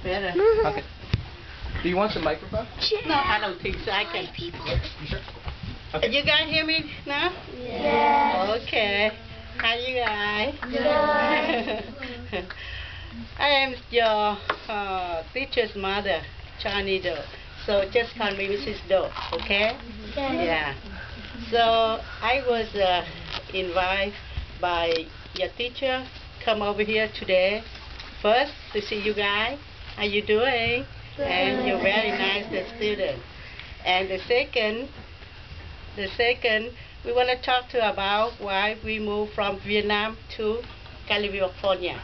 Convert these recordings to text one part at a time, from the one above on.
Better. Okay. Do you want some microphone? No, I don't think so. I can. You sure? Okay. You guys hear me now? Yes. Okay. How you guys? Good. I am your teacher's mother, Chinese Doe. So just call me Mrs. Doe, okay? Okay. Yeah. So I was invited by your teacher come over here today. First to see you guys. How you doing? Good. And you're very nice student. And the second, we want to talk to about why we moved from Vietnam to California.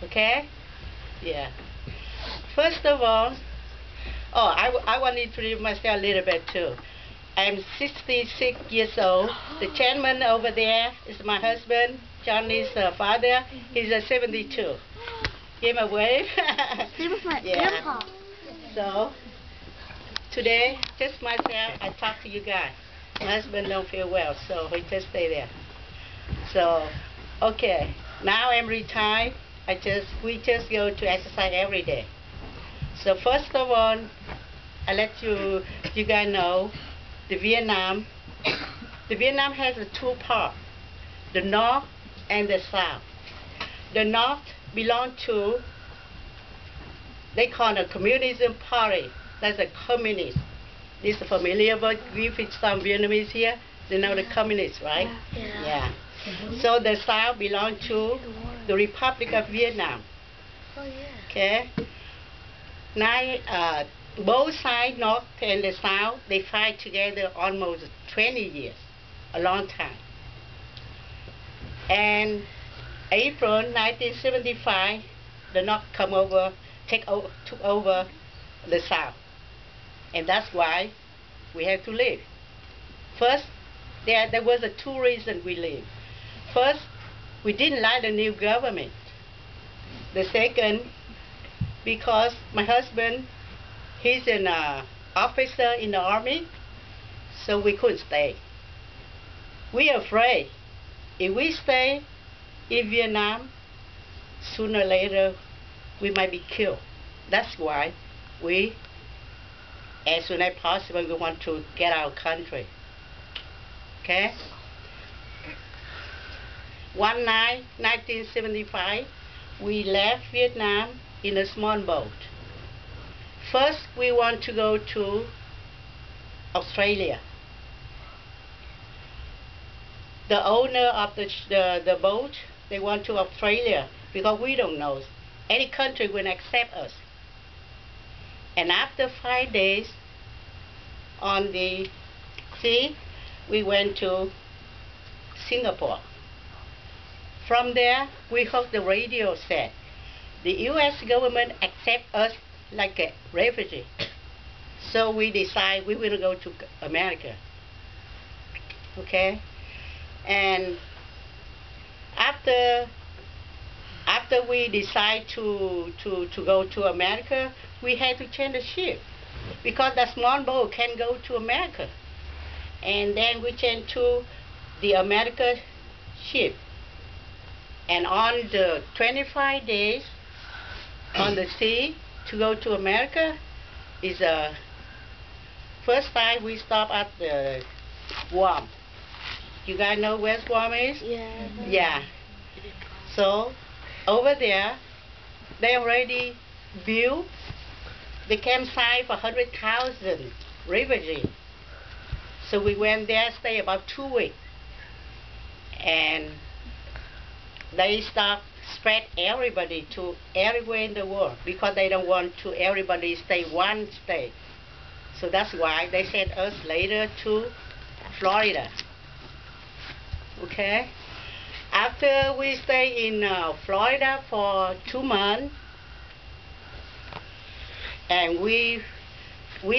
Okay? Yeah. First of all, I want to introduce myself a little bit too. I'm 66 years old. The gentleman over there is my husband, Johnny's father. He's 72. Give him a wave. Yeah. So, today, just myself, I talk to you guys. My husband don't feel well, so he just stay there. So, okay. Now I'm retired. We just go to exercise every day. So first of all, I let you guys know the Vietnam has two parts, the North and the South. The North belong to, they call it a communism party. That's a communist. This is familiar with some Vietnamese here. They know the communists, right? Yeah. So the South belong to the Republic of Vietnam. Oh, yeah. Okay. Now, both sides, North and the South, they fight together almost 20 years, a long time. And April 1975, the North took over the South, and that's why we had to leave. First, there was two reasons we leave. First, we didn't like the new government. The second, because my husband, he's an officer in the army, so we couldn't stay. We are afraid if we stay in Vietnam, sooner or later we might be killed. That's why we, as soon as possible, we want to get our country. Okay? One night, 1975, we left Vietnam in a small boat. First, we want to go to Australia. The owner of the boat, they want to Australia because we don't know. Any country will accept us. And after 5 days on the sea, we went to Singapore. From there, we heard the radio said, the U.S. government accept us like a refugee. So we decide we will go to America. Okay? And after we decide to go to America, we had to change the ship because the small boat can go to America. And then we changed to the American ship. And on the 25 days on the sea to go to America is first time we stop at the Guam. You guys know where Guam is? Yeah. Yeah. So over there, they already built the campsite for 100,000 refugees. So we went there, stay about 2 weeks, and they start spread everybody to everywhere in the world because they don't want to everybody stay one state. So that's why they sent us later to Florida. Okay. After we stay in Florida for 2 months, and we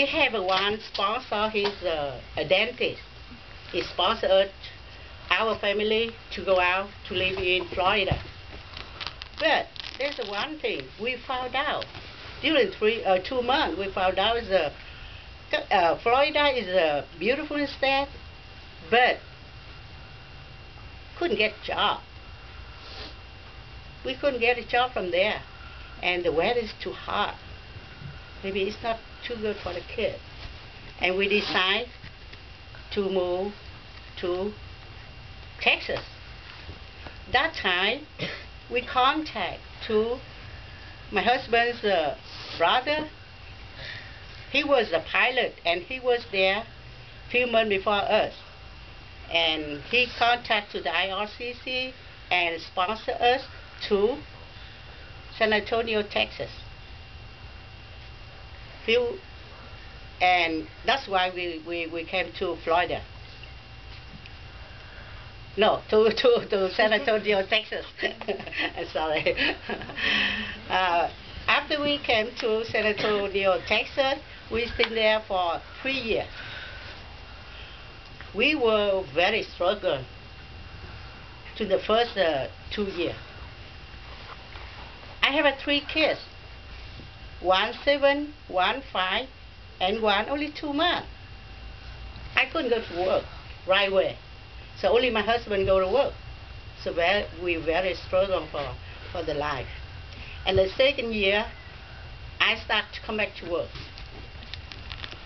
have one sponsor. He's a dentist. He sponsored our family to go out to live in Florida. But there's one thing we found out during 2 months. We found out Florida is a beautiful state, but couldn't get a job. We couldn't get a job from there. and the weather is too hot. Maybe it's not too good for the kid. And we decide to move to Texas. That time, we contact to my husband's brother. He was a pilot, and he was there a few months before us. And he contacted the IRCC and sponsored us to San Antonio, Texas. And that's why we came to Florida. No, to San Antonio, Texas. I'm sorry. After we came to San Antonio, Texas, we stayed there for 3 years. We were very struggling to the first 2 years. I have 3 kids. 1 7, 1 5, and 1 only 2 months. I couldn't go to work right away. So only my husband go to work. So we very struggle for the life. And the second year, I start to come back to work.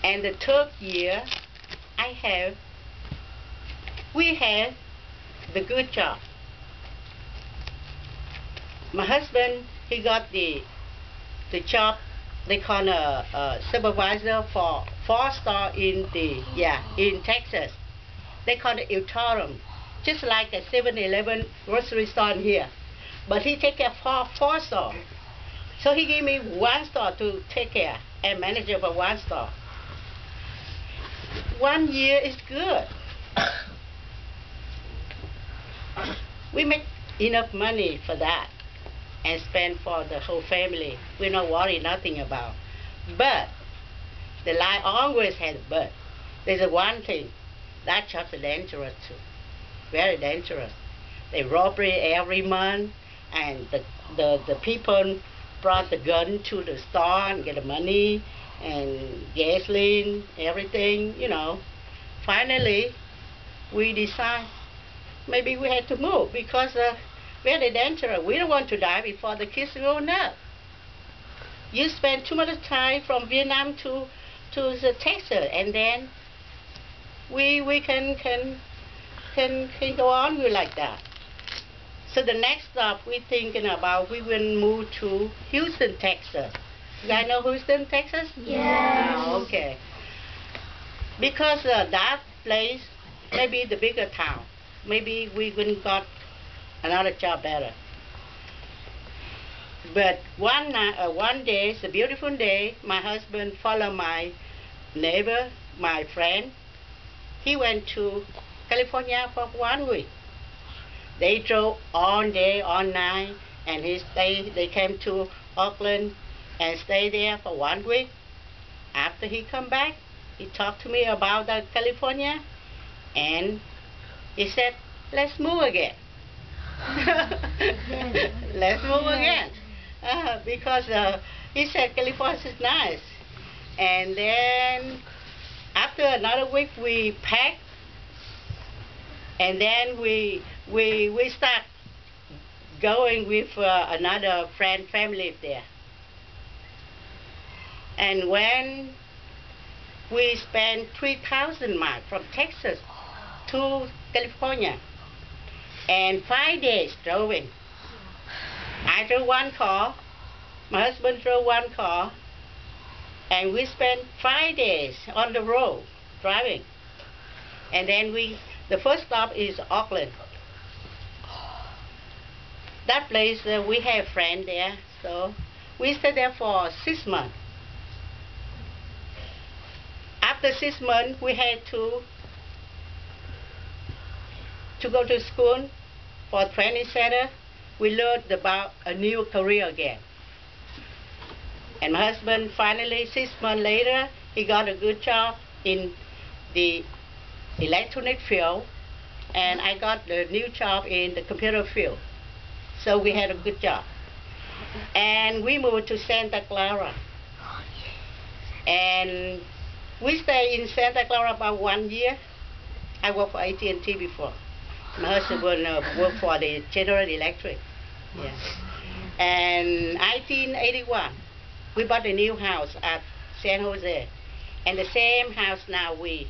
And the third year, we have the good job. My husband, he got the job they call a supervisor for 4-star in Texas. They call it interim, just like a 7-Eleven grocery store in here. But he take care of 4-star. So he gave me 1 star to take care and manage for 1 star. 1 year is good. We make enough money for that and spend for the whole family. We don't worry nothing about. But the life always has but. There's one thing. That job is dangerous too. Very dangerous. They robbery every month, and the people brought the gun to the store and get the money and gasoline, everything, you know. Finally, we decide maybe we had to move because very dangerous. We don't want to die before the kids grown up. You spend too much time from Vietnam to the Texas, and then we can go on with like that. So the next stop we're thinking about, we will move to Houston, Texas. You guys know Houston, Texas? Yes. Oh, okay. Because that place maybe the bigger town. Maybe we wouldn't got another job better. But one day, it's a beautiful day, my husband followed my neighbor, my friend. He went to California for 1 week. They drove all day, all night, and they came to Oakland and stayed there for 1 week. After he come back, he talked to me about California, and he said, let's move again. Let's move again. Because he said California is nice. And then after another week we packed, and then we start going with another friend family there. And when we spent 3,000 miles from Texas to California, and 5 days driving. I drove 1 car, my husband drove 1 car, and we spent 5 days on the road driving. And then the first stop is Oakland. That place, we have friends there, so we stayed there for 6 months. After 6 months, we had to go to school for training center. We learned about a new career again. And my husband finally, 6 months later, he got a good job in the electronic field, and I got the new job in the computer field. So we had a good job. And we moved to Santa Clara. And we stayed in Santa Clara about 1 year. I worked for AT&T before. My husband worked for the General Electric. Yeah. And 1981, we bought a new house at San Jose, and the same house now we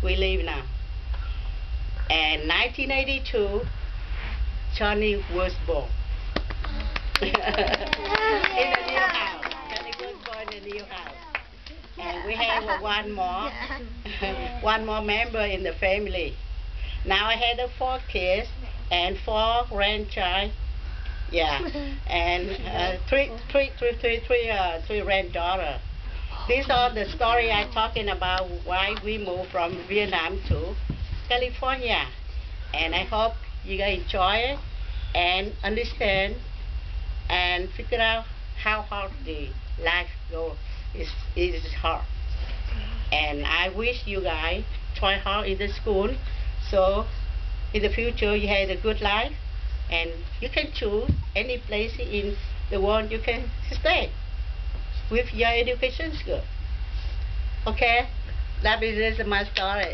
live now. And 1982, Johnny was born. In the new house. Johnny was born in the new house. And we have one more member in the family. Now I had 4 kids and 4 grandchild. Yeah, and three granddaughter. These are the story I'm talking about why we moved from Vietnam to California. And I hope you guys enjoy it and understand and figure out how hard the life goes. Is hard. And I wish you guys try hard in the school so in the future you have a good life and you can choose any place in the world you can stay with your education skill. Okay? That is my story.